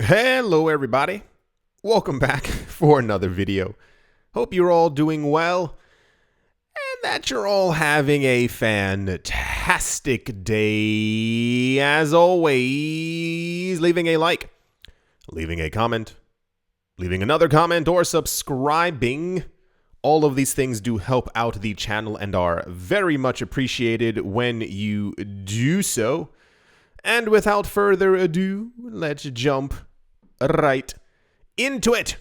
Hello everybody, welcome back for another video. Hope you're all doing well and that you're all having a fantastic day. As always, leaving a like, leaving a comment, leaving another comment, or subscribing. All of these things do help out the channel and are very much appreciated when you do so. And without further ado, let's jump right into it.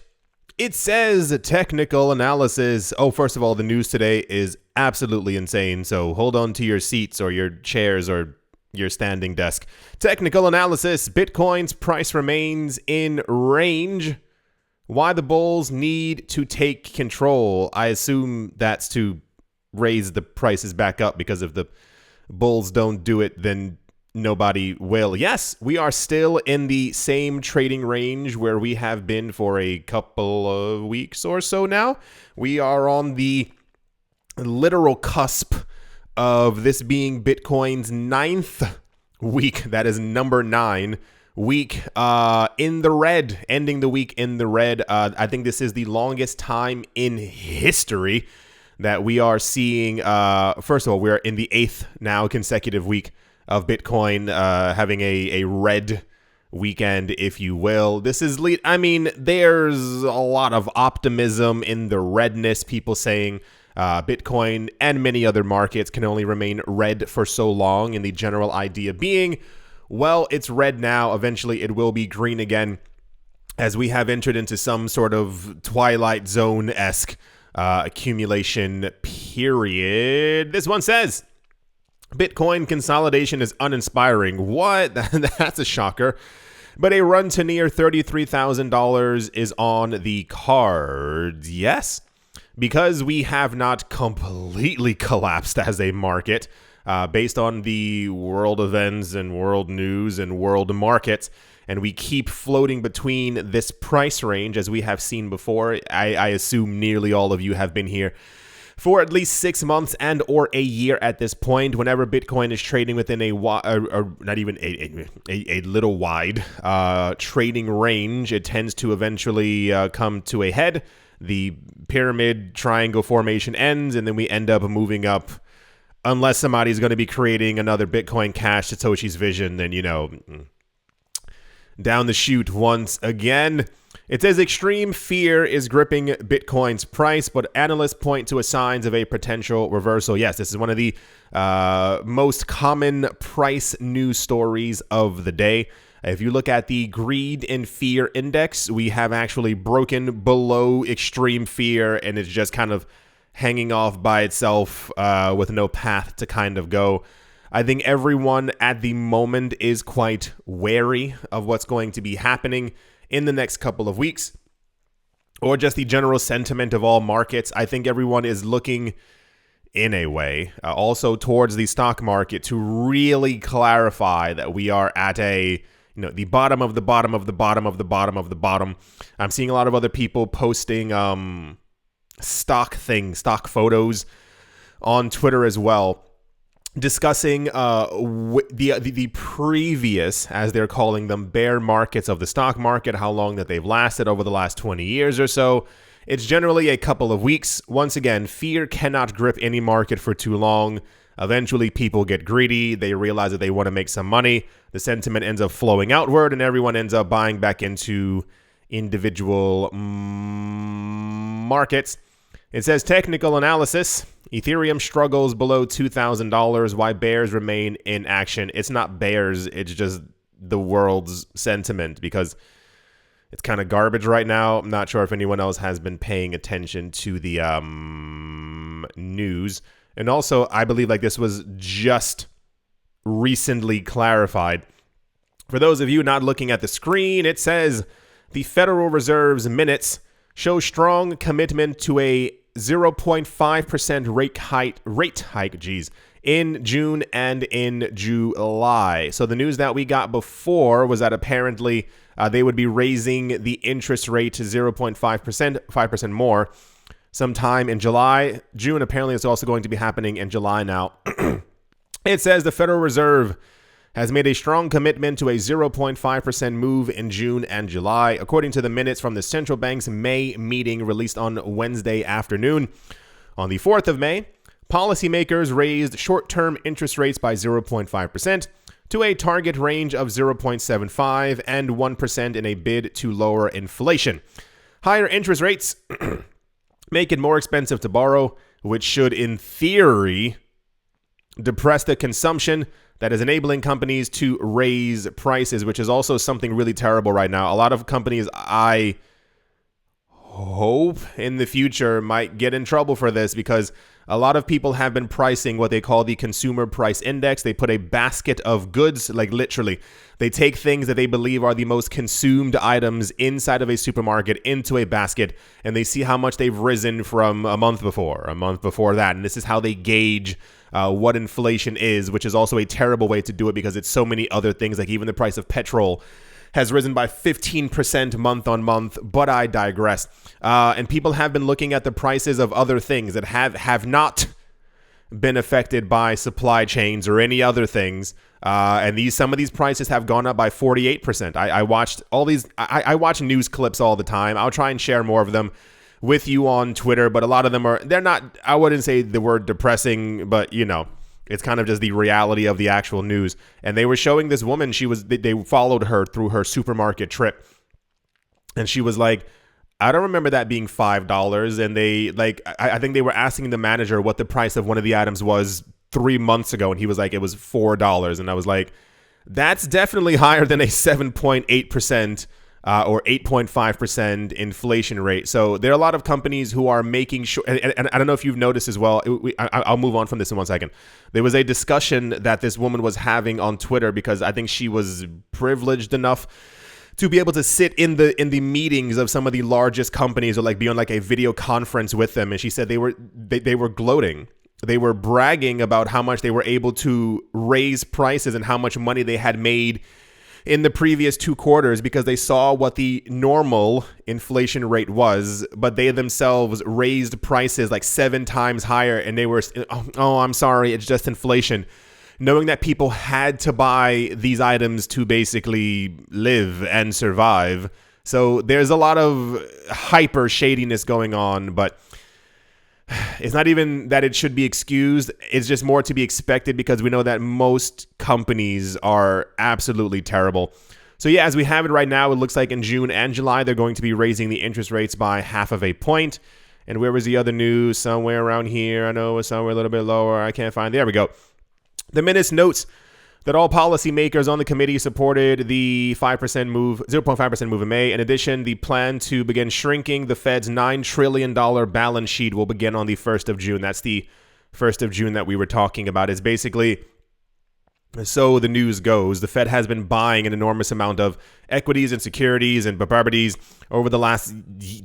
It says technical analysis. Oh, first of all, the news today is absolutely insane. So hold on to your seats or your chairs or your standing desk. Technical analysis. Bitcoin's price remains in range. Why the bulls need to take control. I assume that's to raise the prices back up, because if the bulls don't do it, then nobody will. Yes, we are still in the same trading range where we have been for a couple of weeks or so now. We are on the literal cusp of this being Bitcoin's 9th week. That is number 9 week in the red, ending the week in the red. I think this is the longest time in history that we are seeing. First of all, we're in the 8th now consecutive week of Bitcoin having a red weekend, if you will. This is I mean, there's a lot of optimism in the redness. People saying Bitcoin and many other markets can only remain red for so long, and the general idea being, well, it's red now. Eventually, it will be green again, as we have entered into some sort of Twilight Zone-esque accumulation period. This one says, Bitcoin consolidation is uninspiring. What? That's a shocker. But a run to near $33,000 is on the cards. Yes, because we have not completely collapsed as a market based on the world events and world news and world markets. And we keep floating between this price range, as we have seen before. I assume nearly all of you have been here for at least 6 months and or a year at this point. Whenever Bitcoin is trading within a not even a little wide trading range, it tends to eventually come to a head. The pyramid triangle formation ends, and then we end up moving up. Unless somebody's going to be creating another Bitcoin Cash Satoshi's vision, then, you know, down the chute once again. It says extreme fear is gripping Bitcoin's price, but analysts point to signs of a potential reversal. Yes, this is one of the most common price news stories of the day. If you look at the greed and fear index, we have actually broken below extreme fear, and it's just kind of hanging off by itself with no path to kind of go. I think everyone at the moment is quite wary of what's going to be happening in the next couple of weeks, or just the general sentiment of all markets. I think everyone is looking, in a way, also towards the stock market to really clarify that we are at the bottom of the bottom of the bottom of the bottom of the bottom. I'm seeing a lot of other people posting stock photos on Twitter as well, discussing the previous, as they're calling them, bear markets of the stock market, how long that they've lasted over the last 20 years or so. It's generally a couple of weeks. Once again, fear cannot grip any market for too long. Eventually, people get greedy. They realize that they want to make some money. The sentiment ends up flowing outward, and everyone ends up buying back into individual markets. It says technical analysis. Ethereum struggles below $2,000. Why bears remain in action? It's not bears. It's just the world's sentiment, because it's kind of garbage right now. I'm not sure if anyone else has been paying attention to the news. And also, I believe this was just recently clarified. For those of you not looking at the screen, it says the Federal Reserve's minutes show strong commitment to a 0.5% rate hike, in June and in July. So the news that we got before was that apparently they would be raising the interest rate to 0.5%, 5% more, sometime in July. June apparently is also going to be happening in July now. It says the Federal Reserve has made a strong commitment to a 0.5% move in June and July, according to the minutes from the central bank's May meeting released on Wednesday afternoon. On the 4th of May, policymakers raised short-term interest rates by 0.5% to a target range of 0.75 and 1% in a bid to lower inflation. Higher interest rates make it more expensive to borrow, which should, in theory, depress the consumption that is enabling companies to raise prices, which is also something really terrible right now. A lot of companies, I hope in the future, might get in trouble for this because a lot of people have been pricing what they call the consumer price index. They put a basket of goods, like literally, they take things that they believe are the most consumed items inside of a supermarket into a basket, and they see how much they've risen from a month before that. And this is how they gauge what inflation is, which is also a terrible way to do it because it's so many other things, like even the price of petrol has risen by 15% month on month, but I digress. And people have been looking at the prices of other things that have not been affected by supply chains or any other things. And some of these prices have gone up by 48%. I watched all these. I watch news clips all the time. I'll try and share more of them with you on Twitter, but a lot of them they're not, I wouldn't say the word depressing, but it's kind of just the reality of the actual news. And they were showing this woman, they followed her through her supermarket trip. And she was like, I don't remember that being $5. And I think they were asking the manager what the price of one of the items was 3 months ago. And he was like, it was $4. And I was like, that's definitely higher than a 7.8% or 8.5% inflation rate. So there are a lot of companies who are making sure, and I don't know if you've noticed as well, I'll move on from this in 1 second. There was a discussion that this woman was having on Twitter because I think she was privileged enough to be able to sit in the meetings of some of the largest companies or like be on like a video conference with them. And she said they were gloating. They were bragging about how much they were able to raise prices and how much money they had made in the previous 2 quarters because they saw what the normal inflation rate was, but they themselves raised prices like 7 times higher. And they were, oh, I'm sorry, it's just inflation. Knowing that people had to buy these items to basically live and survive. So there's a lot of hyper shadiness going on, but it's not even that it should be excused. It's just more to be expected because we know that most companies are absolutely terrible. So yeah, as we have it right now, it looks like in June and July, they're going to be raising the interest rates by 0.5 point. And where was the other news? Somewhere around here. I know it was somewhere a little bit lower. I can't find. There we go. The minutes notes that all policymakers on the committee supported the 0.5% move in May. In addition, the plan to begin shrinking the Fed's $9 trillion balance sheet will begin on the 1st of June. That's the 1st of June that we were talking about. It's basically, so the news goes, the Fed has been buying an enormous amount of equities and securities and properties over the last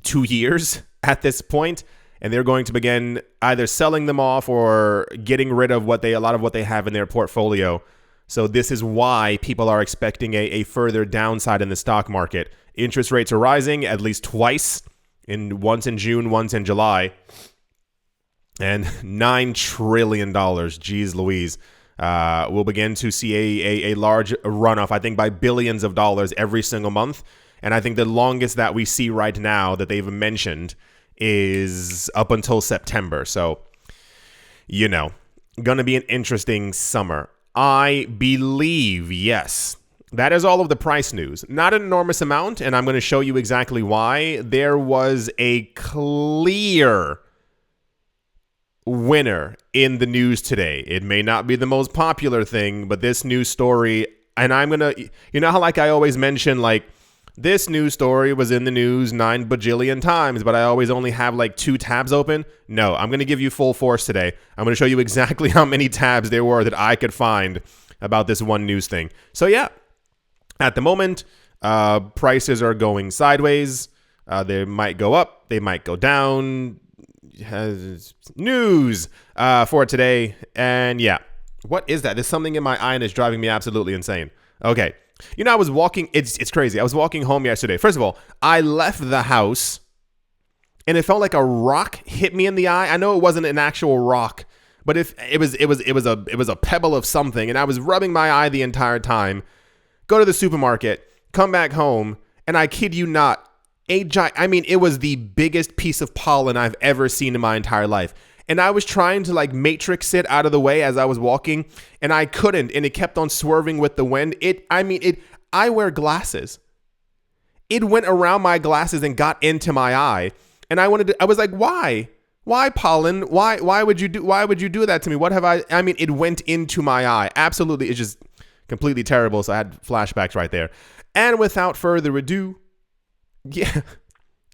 2 years at this point. And they're going to begin either selling them off or getting rid of a lot of what they have in their portfolio. So this is why people are expecting a further downside in the stock market. Interest rates are rising at least twice, once in June, once in July. And $9 trillion, geez Louise, we'll begin to see a large runoff, I think by billions of dollars every single month. And I think the longest that we see right now that they've mentioned is up until September. So, going to be an interesting summer. I believe, yes. That is all of the price news. Not an enormous amount, and I'm going to show you exactly why. There was a clear winner in the news today. It may not be the most popular thing, but this news story, and I'm going to, how like I always mention, like, this news story was in the news 9 bajillion times, but I always only have like 2 tabs open. No, I'm going to give you full force today. I'm going to show you exactly how many tabs there were that I could find about this one news thing. So yeah, at the moment, prices are going sideways. They might go up. They might go down. News for today. And yeah, what is that? There's something in my eye and it's driving me absolutely insane. Okay. I was walking, it's crazy. I was walking home yesterday. First of all, I left the house and it felt like a rock hit me in the eye. I know it wasn't an actual rock, But if it was a pebble of something, and I was rubbing my eye the entire time. Go to the supermarket, come back home, and I kid you not, it was the biggest piece of pollen I've ever seen in my entire life. And I was trying to like matrix it out of the way as I was walking, and I couldn't, and it kept on swerving with the wind. I wear glasses. It went around my glasses and got into my eye. And I was like, why? Why pollen? Why would you do that to me? What have it went into my eye. Absolutely. It's just completely terrible. So I had flashbacks right there. And without further ado, yeah,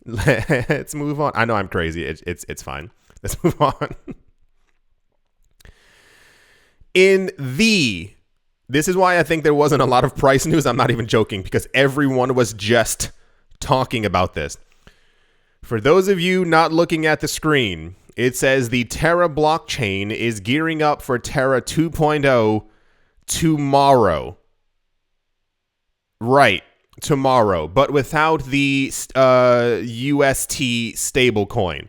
let's move on. I know I'm crazy. It's fine. Let's move on. This is why I think there wasn't a lot of price news. I'm not even joking, because everyone was just talking about this. For those of you not looking at the screen, it says the Terra blockchain is gearing up for Terra 2.0 tomorrow. Right, tomorrow, but without the UST stablecoin.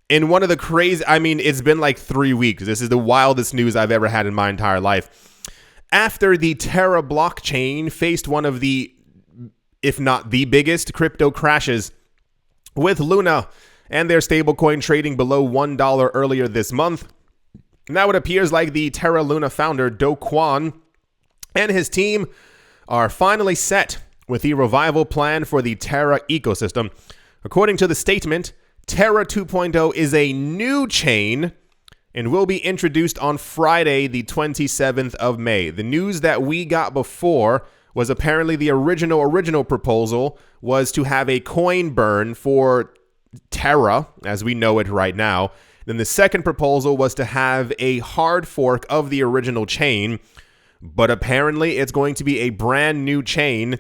In one of the crazy, it's been like 3 weeks. This is the wildest news I've ever had in my entire life. After the Terra blockchain faced one of the, if not the biggest, crypto crashes, with Luna and their stablecoin trading below $1 earlier this month. Now it appears like the Terra Luna founder, Do Kwon, and his team are finally set with the revival plan for the Terra ecosystem. According to the statement, Terra 2.0 is a new chain and will be introduced on Friday, the 27th of May. The news that we got before was apparently the original proposal was to have a coin burn for Terra, as we know it right now. Then the second proposal was to have a hard fork of the original chain, but apparently it's going to be a brand new chain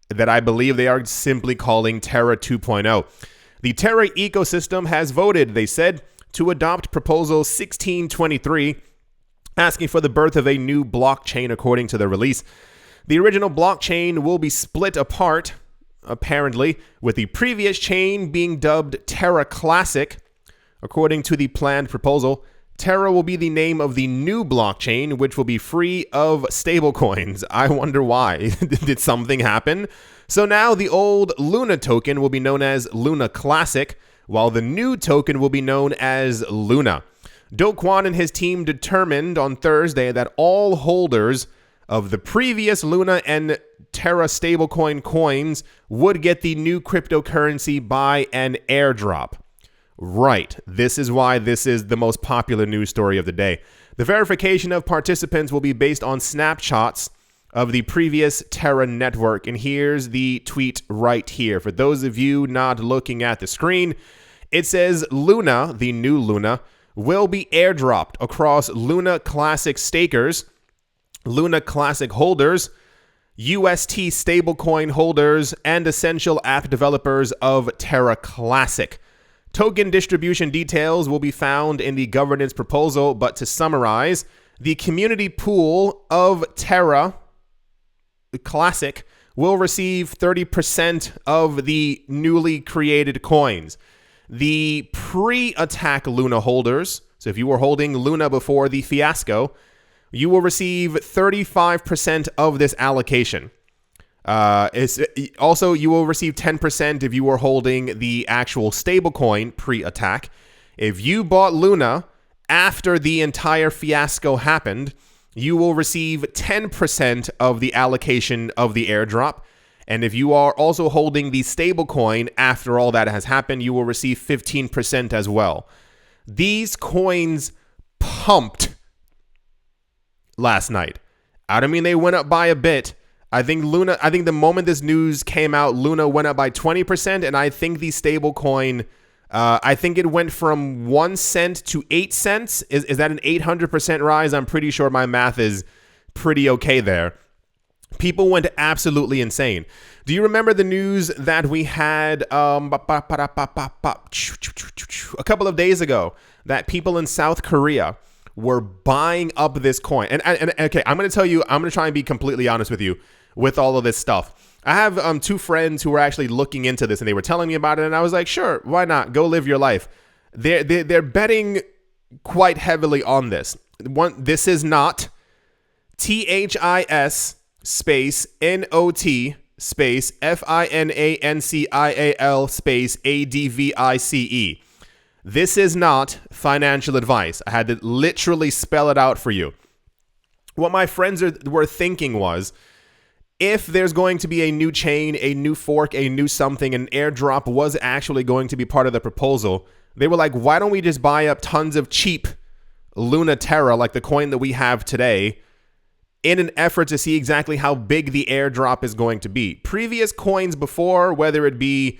that I believe they are simply calling Terra 2.0. The Terra ecosystem has voted, they said, to adopt Proposal 1623, asking for the birth of a new blockchain according to the release. The original blockchain will be split apart, apparently, with the previous chain being dubbed Terra Classic. According to the planned proposal, Terra will be the name of the new blockchain, which will be free of stablecoins. I wonder why. Did something happen? So now the old Luna token will be known as Luna Classic, while the new token will be known as Luna. Do Kwon and his team determined on Thursday that all holders of the previous Luna and Terra stablecoin coins would get the new cryptocurrency by an airdrop. Right, this is why this is the most popular news story of the day. The verification of participants will be based on snapshots of the previous Terra network. And here's the tweet right here. For those of you not looking at the screen, it says Luna, the new Luna, will be airdropped across Luna Classic stakers, Luna Classic holders, UST stablecoin holders, and essential app developers of Terra Classic. Token distribution details will be found in the governance proposal, but to summarize, the community pool of Terra Classic will receive 30% of the newly created coins. The pre-attack Luna holders, so if you were holding Luna before the fiasco, you will receive 35% of this allocation. Also, you will receive 10% if you were holding the actual stablecoin pre-attack. If you bought Luna after the entire fiasco happened, you will receive 10% of the allocation of the airdrop. And if you are also holding the stablecoin after all that has happened, you will receive 15% as well. These coins pumped last night. I don't mean they went up by a bit. I think the moment this news came out, Luna went up by 20%, and I think the stablecoin, I think it went from 1 cent to 8 cents. Is that an 800% rise? I'm pretty sure my math is pretty okay there. People went absolutely insane. Do you remember the news that we had a couple of days ago that people in South Korea were buying up this coin? And okay, I'm going to try and be completely honest with you with all of this stuff. I have two friends who were actually looking into this, and they were telling me about it, and I was like, sure, why not? Go live your life. They're betting quite heavily on this. This is not THIS space NOT space FINANCIAL space ADVICE. This is not financial advice. I had to literally spell it out for you. What my friends were thinking was, if there's going to be a new chain, a new fork, a new something, an airdrop was actually going to be part of the proposal, they were like, why don't we just buy up tons of cheap Luna Terra, like the coin that we have today, in an effort to see exactly how big the airdrop is going to be. Previous coins before, whether it be,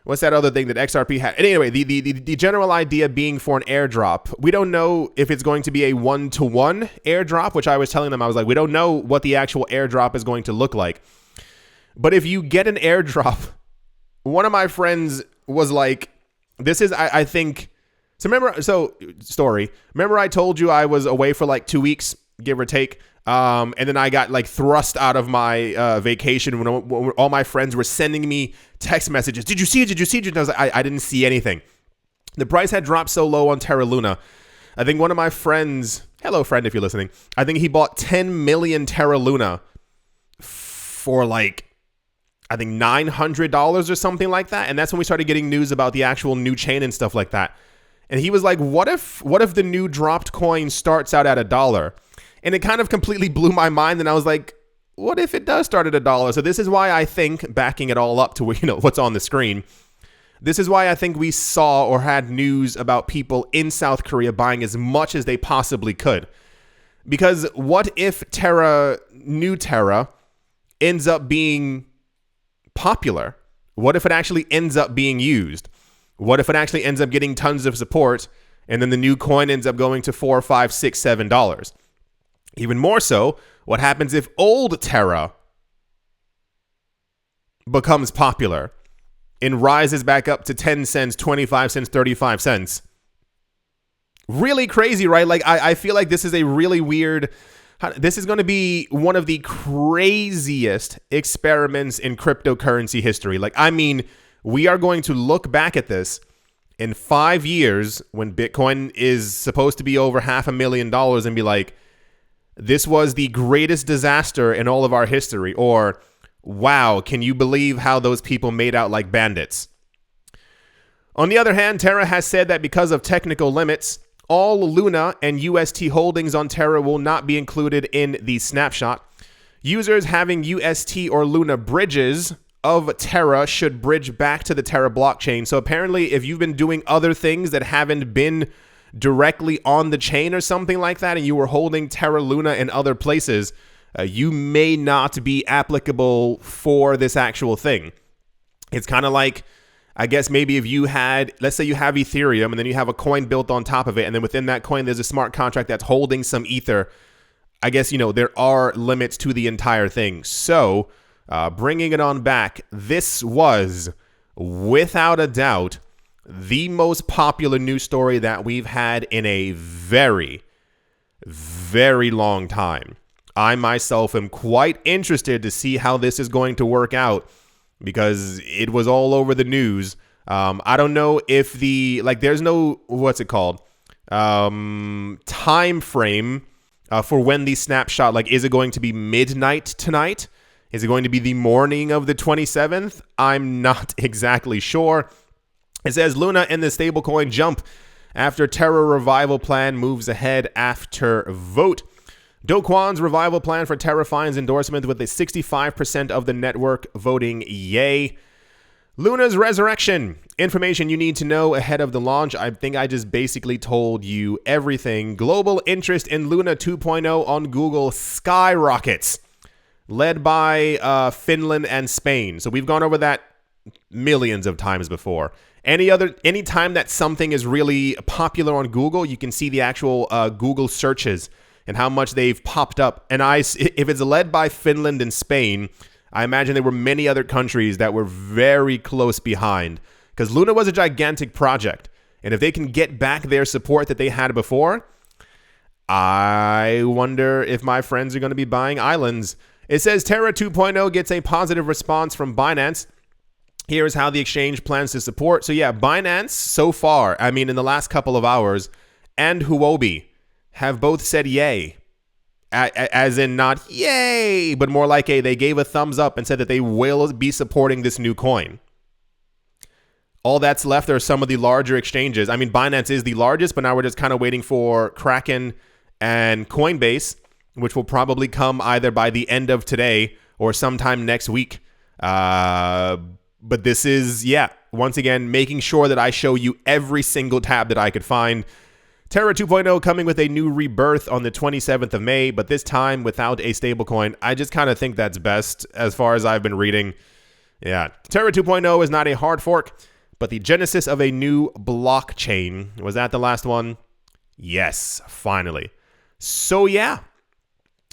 what's that other thing that XRP had? Anyway, the general idea being for an airdrop, we don't know if it's going to be a one-to-one airdrop, which I was telling them, I was like, we don't know what the actual airdrop is going to look like. But if you get an airdrop, one of my friends was like, this is, I think, remember I told you I was away for like 2 weeks, give or take, and then I got like thrust out of my vacation when all my friends were sending me text messages. Did you see it? Did you see it? And I was like, I didn't see anything. The price had dropped so low on Terra Luna. I think one of my friends, hello friend if you're listening, I think he bought 10 million Terra Luna for like, I think $900 or something like that. And that's when we started getting news about the actual new chain and stuff like that. And he was like, what if the new dropped coin starts out at $1? And it kind of completely blew my mind. And I was like, what if it does start at $1? So this is why I think, backing it all up to what's on the screen, this is why I think we saw or had news about people in South Korea buying as much as they possibly could. Because what if new Terra ends up being popular? What if it actually ends up being used? What if it actually ends up getting tons of support and then the new coin ends up going to $4, $5, $6, $7? Even more so, what happens if old Terra becomes popular and rises back up to 10 cents, 25 cents, 35 cents? Really crazy, right? Like, I feel like this is a really weird, this is going to be one of the craziest experiments in cryptocurrency history. Like, I mean, we are going to look back at this in 5 years when Bitcoin is supposed to be over $500,000 and be like, this was the greatest disaster in all of our history. Or, wow, can you believe how those people made out like bandits? On the other hand, Terra has said that because of technical limits, all Luna and UST holdings on Terra will not be included in the snapshot. Users having UST or Luna bridges of Terra should bridge back to the Terra blockchain. So apparently, if you've been doing other things that haven't been directly on the chain or something like that, and you were holding Terra Luna in other places, you may not be applicable for this actual thing. It's kind of like, I guess maybe if you had, let's say you have Ethereum and then you have a coin built on top of it, and then within that coin there's a smart contract that's holding some Ether. I guess, there are limits to the entire thing. So bringing it on back, this was, without a doubt, the most popular news story that we've had in a very, very long time. I myself am quite interested to see how this is going to work out because it was all over the news. I don't know if there's no, what's it called? Time frame for when the snapshot, is it going to be midnight tonight? Is it going to be the morning of the 27th? I'm not exactly sure. It says Luna and the stablecoin jump after Terra revival plan moves ahead after vote. Do Kwon's revival plan for Terra finds endorsement with a 65% of the network voting yay. Luna's resurrection. Information you need to know ahead of the launch. I think I just basically told you everything. Global interest in Luna 2.0 on Google skyrockets, led by Finland and Spain. So we've gone over that millions of times before. Any time that something is really popular on Google, you can see the actual Google searches and how much they've popped up. And if it's led by Finland and Spain, I imagine there were many other countries that were very close behind, because Luna was a gigantic project. And if they can get back their support that they had before, I wonder if my friends are going to be buying islands. It says Terra 2.0 gets a positive response from Binance. Here's how the exchange plans to support. So yeah, Binance so far, I mean, in the last couple of hours, and Huobi have both said yay. As in not yay, but more like they gave a thumbs up and said that they will be supporting this new coin. All that's left are some of the larger exchanges. I mean, Binance is the largest, but now we're just kind of waiting for Kraken and Coinbase, which will probably come either by the end of today or sometime next week. But this is, once again, making sure that I show you every single tab that I could find. Terra 2.0 coming with a new rebirth on the 27th of May, but this time without a stablecoin. I just kind of think that's best as far as I've been reading. Yeah, Terra 2.0 is not a hard fork, but the genesis of a new blockchain. Was that the last one? Yes, finally. So yeah,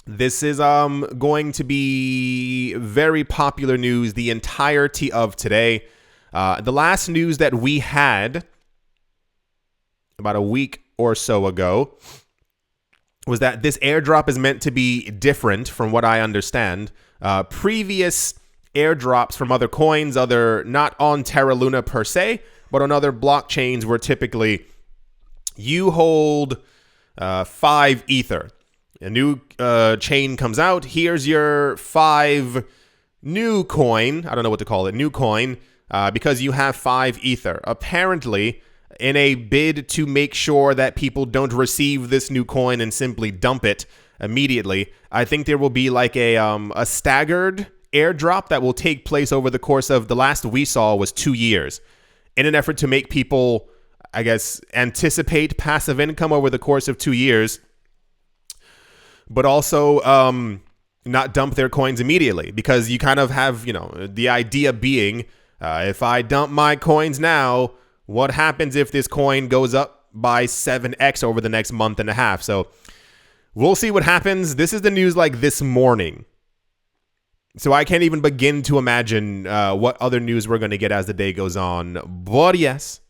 this is going to be very popular news the entirety of today. The last news that we had about a week or so ago was that this airdrop is meant to be different from what I understand. Previous airdrops from other coins, not on Terra Luna per se, but on other blockchains were typically you hold 5 Ether. A new chain comes out. Here's your 5 new coin. I don't know what to call it. New coin because you have 5 Ether. Apparently, in a bid to make sure that people don't receive this new coin and simply dump it immediately, I think there will be like a staggered airdrop that will take place over the course of, the last we saw was 2 years, in an effort to make people, I guess, anticipate passive income over the course of 2 years, but also not dump their coins immediately, because you kind of have, the idea being, if I dump my coins now, what happens if this coin goes up by 7x over the next month and a half? So we'll see what happens. This is the news like this morning. So I can't even begin to imagine what other news we're going to get as the day goes on. But yes,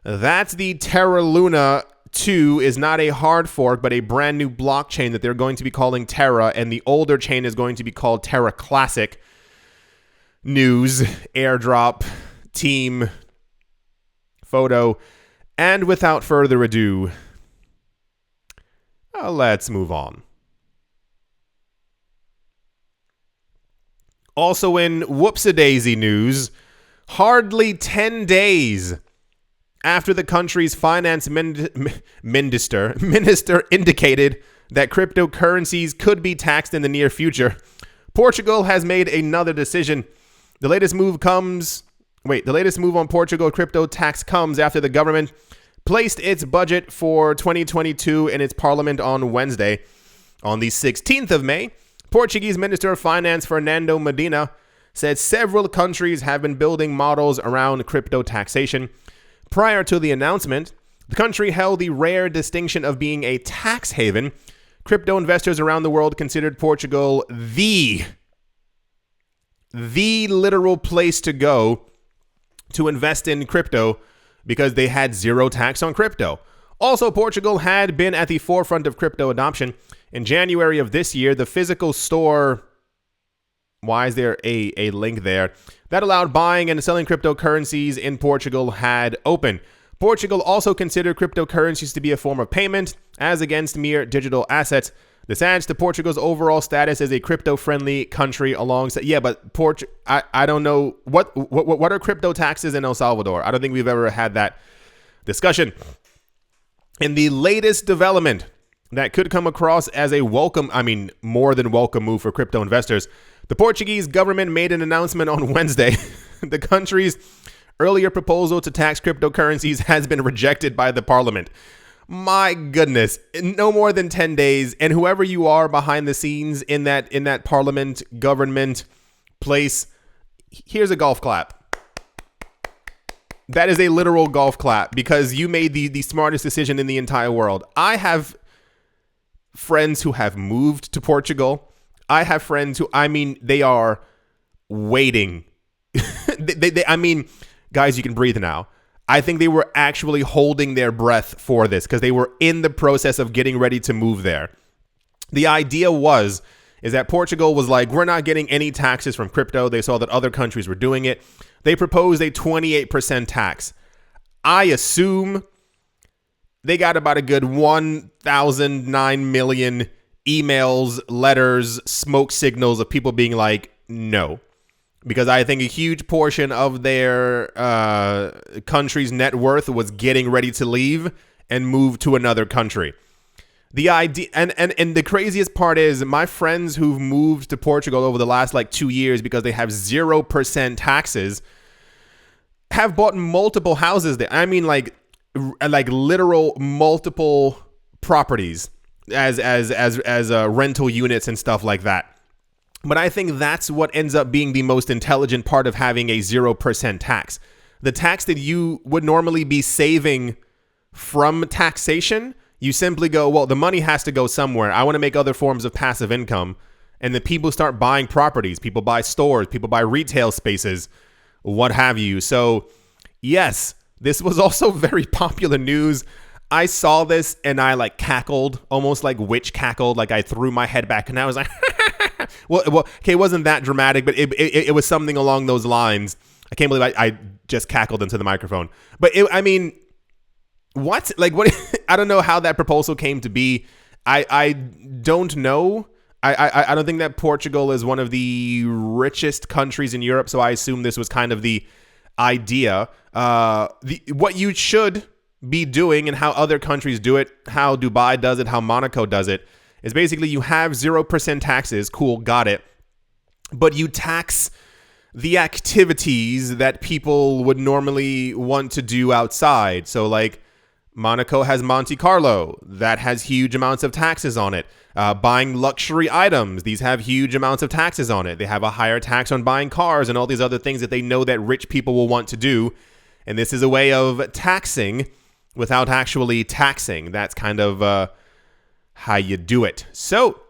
that's the Terra Luna 2 is not a hard fork, but a brand new blockchain that they're going to be calling Terra. And the older chain is going to be called Terra Classic. News, airdrop, team, photo, and without further ado, let's move on. Also in whoopsie-daisy news, hardly 10 days after the country's finance minister indicated that cryptocurrencies could be taxed in the near future, Portugal has made another decision. The latest move on Portugal crypto tax comes after the government placed its budget for 2022 in its parliament on Wednesday. On the 16th of May, Portuguese Minister of Finance Fernando Medina said several countries have been building models around crypto taxation. Prior to the announcement, the country held the rare distinction of being a tax haven. Crypto investors around the world considered Portugal the literal place to go to invest in crypto because they had zero tax on crypto. Also, Portugal had been at the forefront of crypto adoption. In January of this year, the physical store, why is there a link there, that allowed buying and selling cryptocurrencies in Portugal had opened. Portugal also considered cryptocurrencies to be a form of payment as against mere digital assets. This adds to Portugal's overall status as a crypto-friendly country alongside... Yeah, but I don't know... What are crypto taxes in El Salvador? I don't think we've ever had that discussion. In the latest development that could come across as a more than welcome move for crypto investors, the Portuguese government made an announcement on Wednesday. The country's earlier proposal to tax cryptocurrencies has been rejected by the parliament. My goodness, no more than 10 days. And whoever you are behind the scenes in that parliament, government place, here's a golf clap. That is a literal golf clap because you made the smartest decision in the entire world. I have friends who have moved to Portugal. I have friends who, they are waiting. Guys, you can breathe now. I think they were actually holding their breath for this because they were in the process of getting ready to move there. The idea is that Portugal was like, we're not getting any taxes from crypto. They saw that other countries were doing it. They proposed a 28% tax. I assume they got about a good 1,009 million emails, letters, smoke signals of people being like, no. Because I think a huge portion of their country's net worth was getting ready to leave and move to another country. The idea, and the craziest part is my friends who've moved to Portugal over the last 2 years because they have 0% taxes have bought multiple houses there. I mean, like literal multiple properties as rental units and stuff like that. But I think that's what ends up being the most intelligent part of having a 0% tax. The tax that you would normally be saving from taxation, you simply go, well, the money has to go somewhere. I want to make other forms of passive income. And then people start buying properties. People buy stores. People buy retail spaces, what have you. So, yes, this was also very popular news. I saw this and I cackled, almost like witch cackled. Like I threw my head back and I was like, well, okay, it wasn't that dramatic, but it was something along those lines. I can't believe I just cackled into the microphone. But what? I don't know how that proposal came to be. I don't know. I don't think that Portugal is one of the richest countries in Europe, so I assume this was kind of the idea. What you should be doing and how other countries do it, how Dubai does it, how Monaco does it, is basically you have 0% taxes. Cool, got it. But you tax the activities that people would normally want to do outside. So Monaco has Monte Carlo. That has huge amounts of taxes on it. Buying luxury items. These have huge amounts of taxes on it. They have a higher tax on buying cars and all these other things that they know that rich people will want to do. And this is a way of taxing without actually taxing. That's kind of how you do it. So,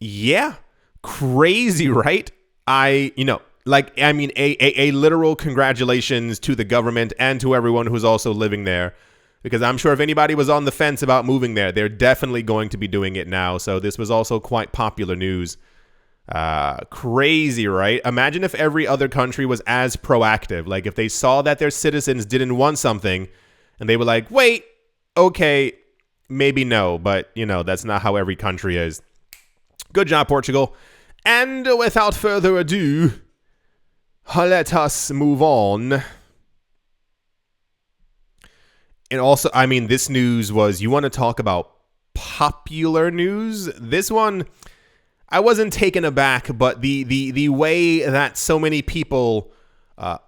yeah, crazy, right? A literal congratulations to the government and to everyone who's also living there. Because I'm sure if anybody was on the fence about moving there, they're definitely going to be doing it now. So this was also quite popular news. Crazy, right? Imagine if every other country was as proactive. Like if they saw that their citizens didn't want something and they were like, wait, okay, maybe no. But, that's not how every country is. Good job, Portugal. And without further ado, let us move on. And also, this news was, you want to talk about popular news? This one, I wasn't taken aback, but the way that so many people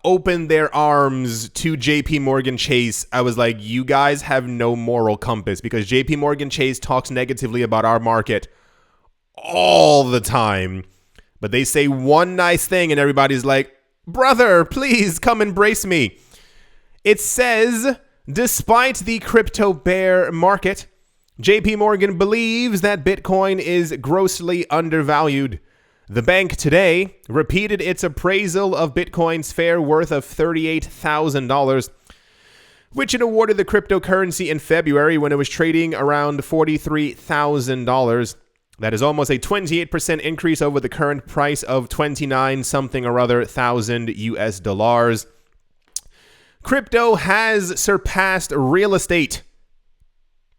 opened their arms to JPMorgan Chase, I was like, you guys have no moral compass, because JPMorgan Chase talks negatively about our market all the time. But they say one nice thing and everybody's like, brother, please come embrace me. It says, despite the crypto bear market, JPMorgan believes that Bitcoin is grossly undervalued. The bank today repeated its appraisal of Bitcoin's fair worth of $38,000, which it awarded the cryptocurrency in February when it was trading around $43,000. That is almost a 28% increase over the current price of 29 something or other thousand US dollars. Crypto has surpassed real estate.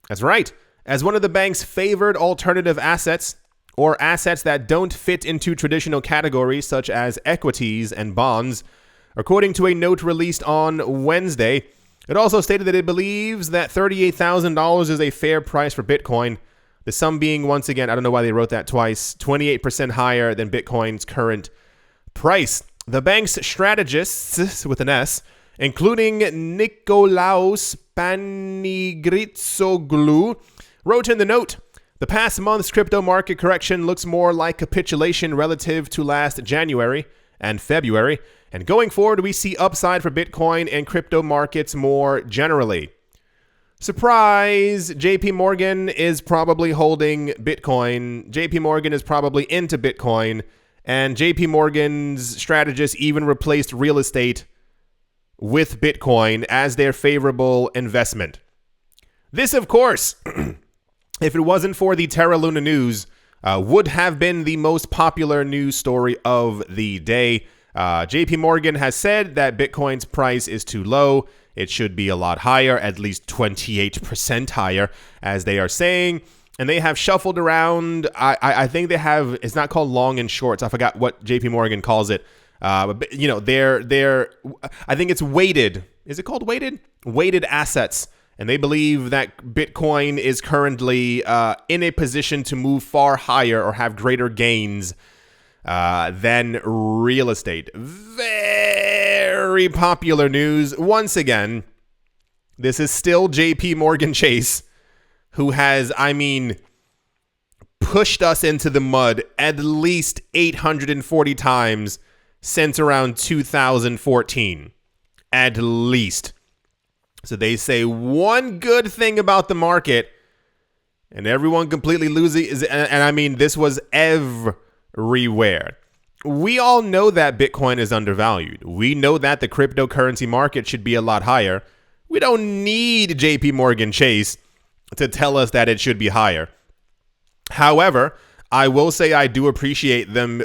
That's right. As one of the bank's favored alternative assets, or assets that don't fit into traditional categories such as equities and bonds, according to a note released on Wednesday. It also stated that it believes that $38,000 is a fair price for Bitcoin. The sum being, once again, I don't know why they wrote that twice, 28% higher than Bitcoin's current price. The bank's strategists, with an S, including Nikolaos Panigritsoglu, wrote in the note, the past month's crypto market correction looks more like capitulation relative to last January and February, and going forward we see upside for Bitcoin and crypto markets more generally. Surprise! JP Morgan is probably holding Bitcoin. JP Morgan is probably into Bitcoin, and JP Morgan's strategists even replaced real estate with Bitcoin as their favorable investment. This, of course, if it wasn't for the Terra Luna news, would have been the most popular news story of the day. JPMorgan has said that Bitcoin's price is too low. It should be a lot higher, at least 28% higher, as they are saying. And they have shuffled around. I think they have, it's not called long and shorts. I forgot what JPMorgan calls it. But you know, they're I think it's weighted. Is it called weighted? Weighted assets. And they believe that Bitcoin is currently in a position to move far higher or have greater gains than real estate. Very popular news. Once again, this is still JPMorgan Chase, who has, pushed us into the mud at least 840 times since around 2014. At least. So they say one good thing about the market, and everyone completely loses. And this was everywhere. We all know that Bitcoin is undervalued. We know that the cryptocurrency market should be a lot higher. We don't need JPMorgan Chase to tell us that it should be higher. However, I will say I do appreciate them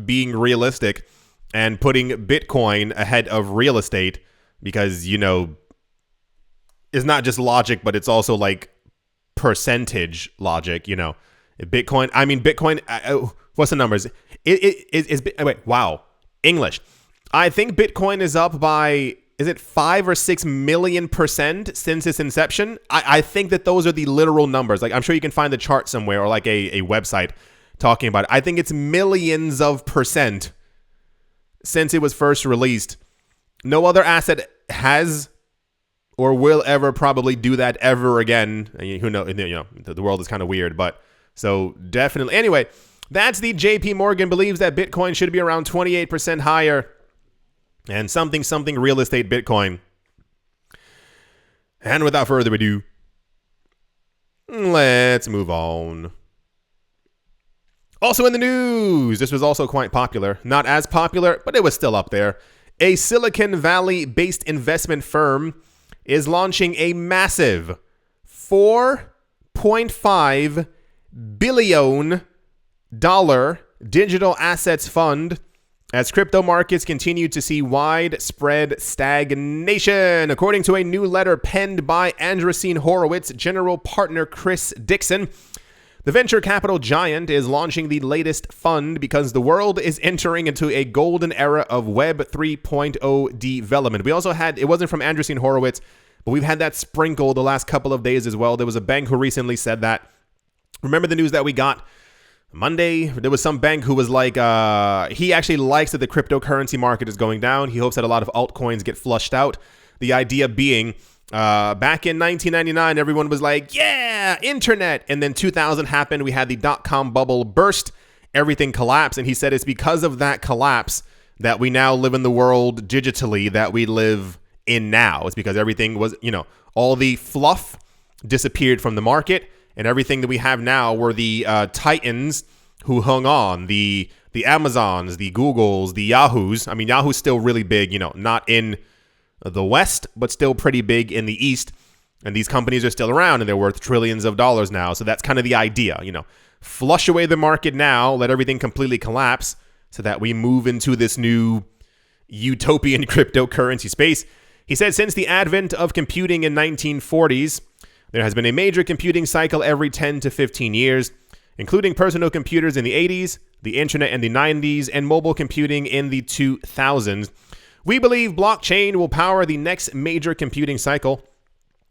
being realistic and putting Bitcoin ahead of real estate because, you know, it's not just logic, but it's also like percentage logic, you know. Bitcoin, what's the numbers? English. I think Bitcoin is up by, is it 5 or 6 million % since its inception? I think that those are the literal numbers. Like, I'm sure you can find the chart somewhere or like a website talking about it. I think it's millions of % since it was first released. No other asset has or will ever probably do that ever again. Who knows? You know, the world is kind of weird, but so definitely. Anyway, that's the JPMorgan believes that Bitcoin should be around 28% higher and something real estate Bitcoin. And without further ado, let's move on. Also in the news, this was also quite popular. Not as popular, but it was still up there. A Silicon Valley-based investment firm is launching a massive $4.5 billion digital assets fund as crypto markets continue to see widespread stagnation. According to a new letter penned by Andreessen Horowitz general partner Chris Dixon, the venture capital giant is launching the latest fund because the world is entering into a golden era of Web 3.0 development. We also had, it wasn't from Andreessen Horowitz, but we've had that sprinkled the last couple of days as well. There was a bank who recently said that. Remember the news that we got Monday? There was some bank who was like, he actually likes that the cryptocurrency market is going down. He hopes that a lot of altcoins get flushed out. The idea being, back in 1999, everyone was like, yeah, internet. And then 2000 happened. We had the dot-com bubble burst. Everything collapsed. And he said it's because of that collapse that we now live in the world digitally that we live in now. It's because everything was, you know, all the fluff disappeared from the market. And everything that we have now were the titans who hung on, the Amazons, the Googles, the Yahoos. I mean, Yahoo's still really big, you know, not in the West, but still pretty big in the East. And these companies are still around and they're worth trillions of dollars now. So that's kind of the idea, you know, flush away the market now, let everything completely collapse so that we move into this new utopian cryptocurrency space. He said since the advent of computing in 1940s, there has been a major computing cycle every 10 to 15 years, including personal computers in the 80s, the internet in the 90s, and mobile computing in the 2000s. We believe blockchain will power the next major computing cycle,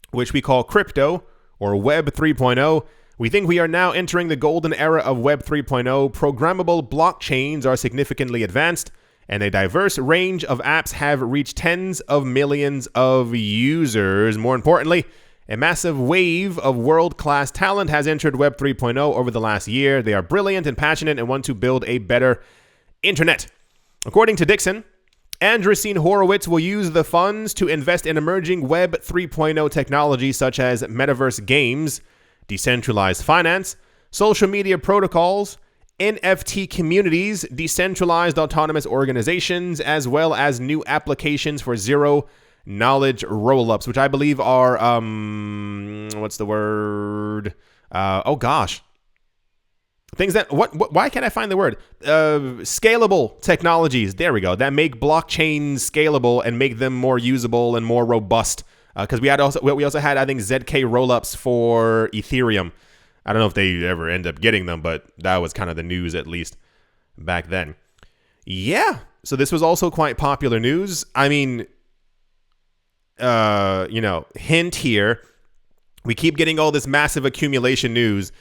which we call crypto or Web 3.0. We think we are now entering the golden era of Web 3.0. Programmable blockchains are significantly advanced, and a diverse range of apps have reached tens of millions of users. More importantly, a massive wave of world-class talent has entered Web 3.0 over the last year. They are brilliant and passionate and want to build a better internet. According to Dixon, Andreessen Horowitz will use the funds to invest in emerging Web 3.0 technologies such as metaverse games, decentralized finance, social media protocols, NFT communities, decentralized autonomous organizations, as well as new applications for zero knowledge roll-ups, which I believe are, what's the word? Things that, why can't I find the word? Scalable technologies. There we go. That make blockchains scalable and make them more usable and more robust. Because we also had, I think, ZK rollups for Ethereum. I don't know if they ever end up getting them, but that was kind of the news, at least back then. Yeah. So this was also quite popular news. I mean, hint here. We keep getting all this massive accumulation news,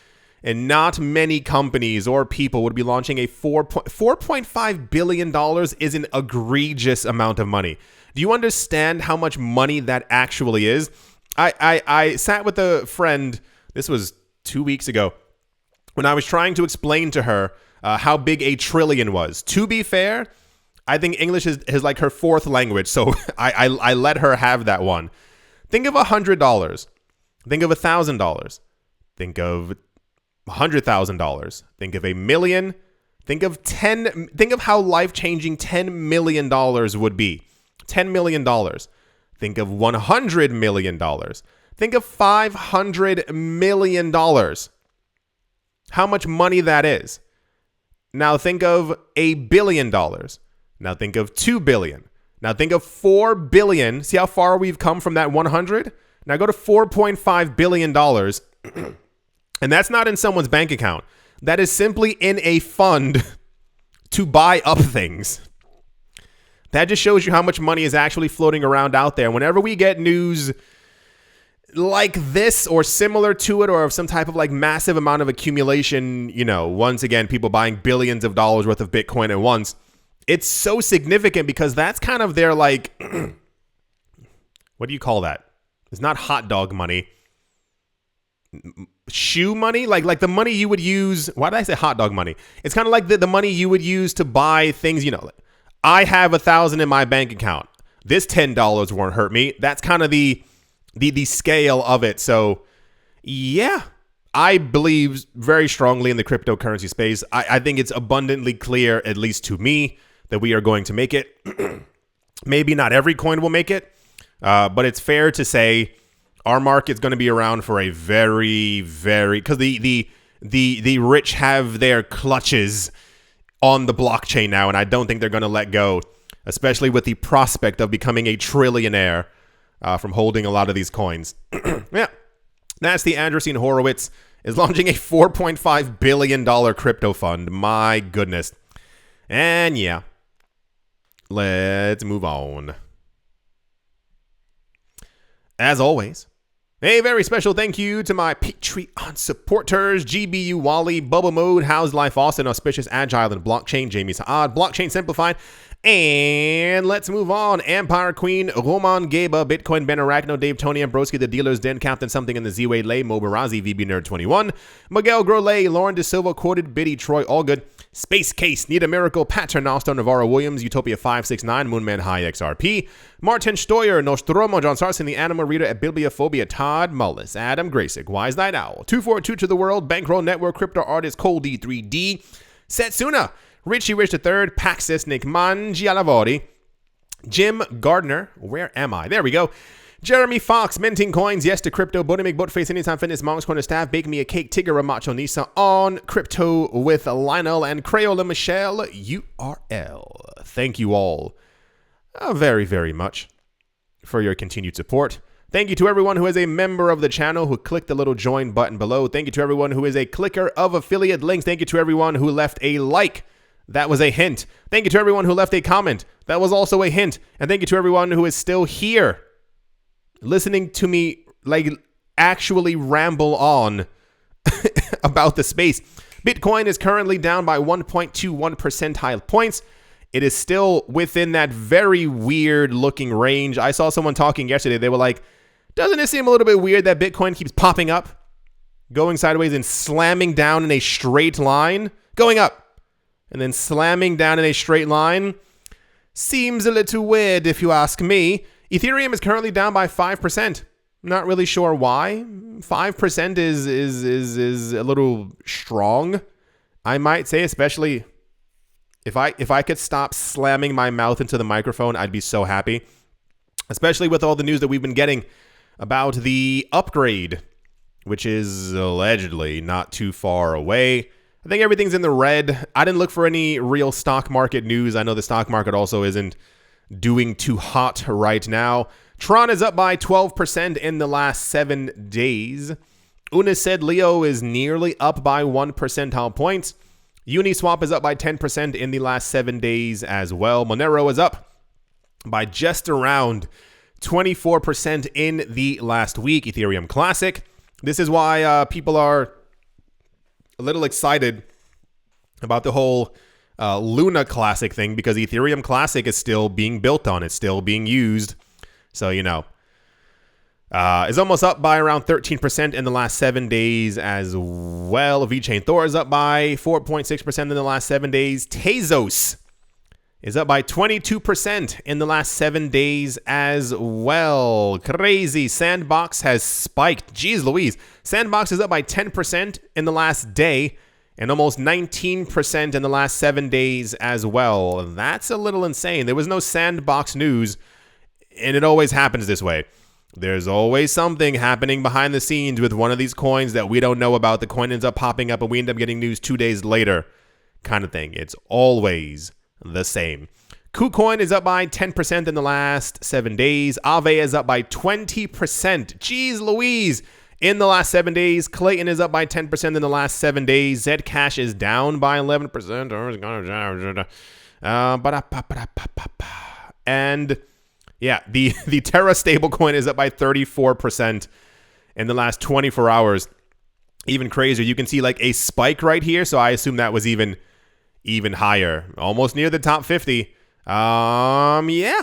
and not many companies or people would be launching a $4.5 billion is an egregious amount of money. Do you understand how much money that actually is? I sat with a friend, this was 2 weeks ago, when I was trying to explain to her how big a trillion was. To be fair, I think English is like her fourth language, so I let her have that one. Think of $100. Think of $1,000. Think of $100,000. Think of $1 million. Think of how life-changing $10 million would be. $10 million. Think of $100 million. Think of $500 million. How much money that is. Now think of $1 billion. Now think of $2 billion. Now think of $4 billion. See how far we've come from that 100? Now go to $4.5 billion. And that's not in someone's bank account. That is simply in a fund to buy up things. That just shows you how much money is actually floating around out there. Whenever we get news like this or similar to it, or of some type of like massive amount of accumulation, once again, people buying billions of dollars worth of Bitcoin at once, it's so significant because that's kind of their like, what do you call that? It's not hot dog money. Shoe money, like the money you would use. Why did I say hot dog money? It's kind of like the money you would use to buy things. I have $1,000 in my bank account. This $10 won't hurt me. That's kind of the scale of it. So yeah, I believe very strongly in the cryptocurrency space. I think it's abundantly clear, at least to me, that we are going to make it. Maybe not every coin will make it, but it's fair to say our market's going to be around for a very, very, because the rich have their clutches on the blockchain now, and I don't think they're going to let go, especially with the prospect of becoming a trillionaire from holding a lot of these coins. Yeah, that's the Andreessen Horowitz is launching a $4.5 billion crypto fund. My goodness. And yeah, let's move on. As always, a very special thank you to my Patreon supporters: GBU Wally, Bubble Mode, How's Life Austin, Auspicious Agile and Blockchain, Jamie Saad, Blockchain Simplified, and let's move on. Empire Queen, Roman Geba, Bitcoin Ben Arachno, Dave Tony Ambroski, The Dealer's Den, Captain Something in the Z-Way, Lay, Mobarazi, VB Nerd 21, Miguel Grolay, Lauren De Silva, Quoted, Biddy, Troy, All Good, Space Case, Need a Miracle, Paternoster, Navarro Williams, Utopia 569, Moonman High XRP, Martin Steuer, Nostromo, John Sarson, The Animal Reader at Bibliophobia, Todd Mullis, Adam Graysick, Wise Night Owl, 242 to the World, Bankroll Network, Crypto Artist, Cole D3D, Setsuna, Richie Rich III, Paxis, Nick Mangialavori, Jim Gardner, where am I? There we go. Jeremy Fox, Minting Coins, Yes to Crypto, Bodemic, Boatface, Anytime Fitness, Monk's Corner Staff, Bake Me a Cake, Tigger, Macho Nisa, On Crypto with Lionel, and Crayola Michelle URL. Thank you all very, very much for your continued support. Thank you to everyone who is a member of the channel who clicked the little join button below. Thank you to everyone who is a clicker of affiliate links. Thank you to everyone who left a like. That was a hint. Thank you to everyone who left a comment. That was also a hint. And thank you to everyone who is still here listening to me like actually ramble on about the space. Bitcoin is currently down by 1.21 percentile points. It is still within that very weird looking range. I saw someone talking yesterday. They were like, doesn't it seem a little bit weird that Bitcoin keeps popping up, going sideways and slamming down in a straight line, going up and then slamming down in a straight line? Seems a little weird if you ask me. Ethereum is currently down by 5%. Not really sure why. 5% is a little strong, I might say, especially if I could stop slamming my mouth into the microphone, I'd be so happy. Especially with all the news that we've been getting about the upgrade, which is allegedly not too far away. I think everything's in the red. I didn't look for any real stock market news. I know the stock market also isn't doing too hot right now. Tron is up by 12% in the last 7 days. Unised Leo is nearly up by 1 percentile point. Uniswap is up by 10% in the last 7 days as well. Monero is up by just around 24% in the last week. Ethereum Classic. This is why people are a little excited about the whole Luna Classic thing, because Ethereum Classic is still being built on. It's still being used. So, you know, is almost up by around 13% in the last 7 days as well. VeChain Thor is up by 4.6% in the last 7 days. Tezos is up by 22% in the last 7 days as well. Crazy. Sandbox has spiked. Jeez Louise. Sandbox is up by 10% in the last day and almost 19% in the last 7 days as well. That's a little insane. There was no Sandbox news, and it always happens this way. There's always something happening behind the scenes with one of these coins that we don't know about. The coin ends up popping up and we end up getting news 2 days later, kind of thing. It's always the same. KuCoin is up by 10% in the last 7 days. Aave is up by 20%. Jeez Louise. In the last 7 days, Clayton is up by 10% in the last 7 days. Zcash is down by 11%. And yeah, the Terra stablecoin is up by 34% in the last 24 hours. Even crazier. You can see like a spike right here. So I assume that was even higher. Almost near the top 50. Yeah.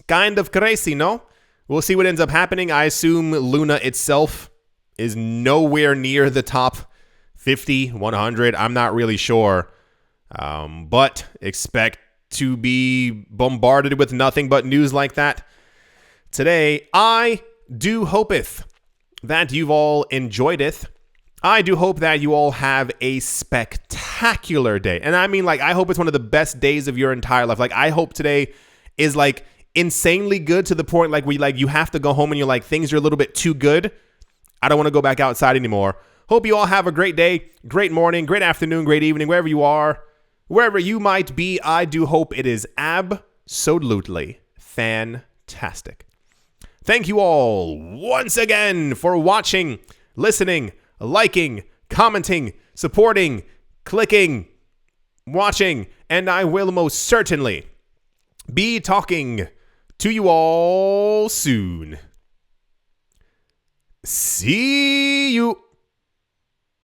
Kind of crazy, no? We'll see what ends up happening. I assume Luna itself is nowhere near the top 50, 100. I'm not really sure. But expect to be bombarded with nothing but news like that today. I do hopeth that you've all enjoyed it. I do hope that you all have a spectacular day. And I mean, like, I hope it's one of the best days of your entire life. Like, I hope today is like insanely good to the point like you have to go home and you're like, things are a little bit too good. I don't want to go back outside anymore. Hope you all have a great day, great morning, great afternoon, great evening, wherever you are. Wherever you might be, I do hope it is absolutely fantastic. Thank you all once again for watching, listening, liking, commenting, supporting, clicking, watching, and I will most certainly be talking to you all soon. See you.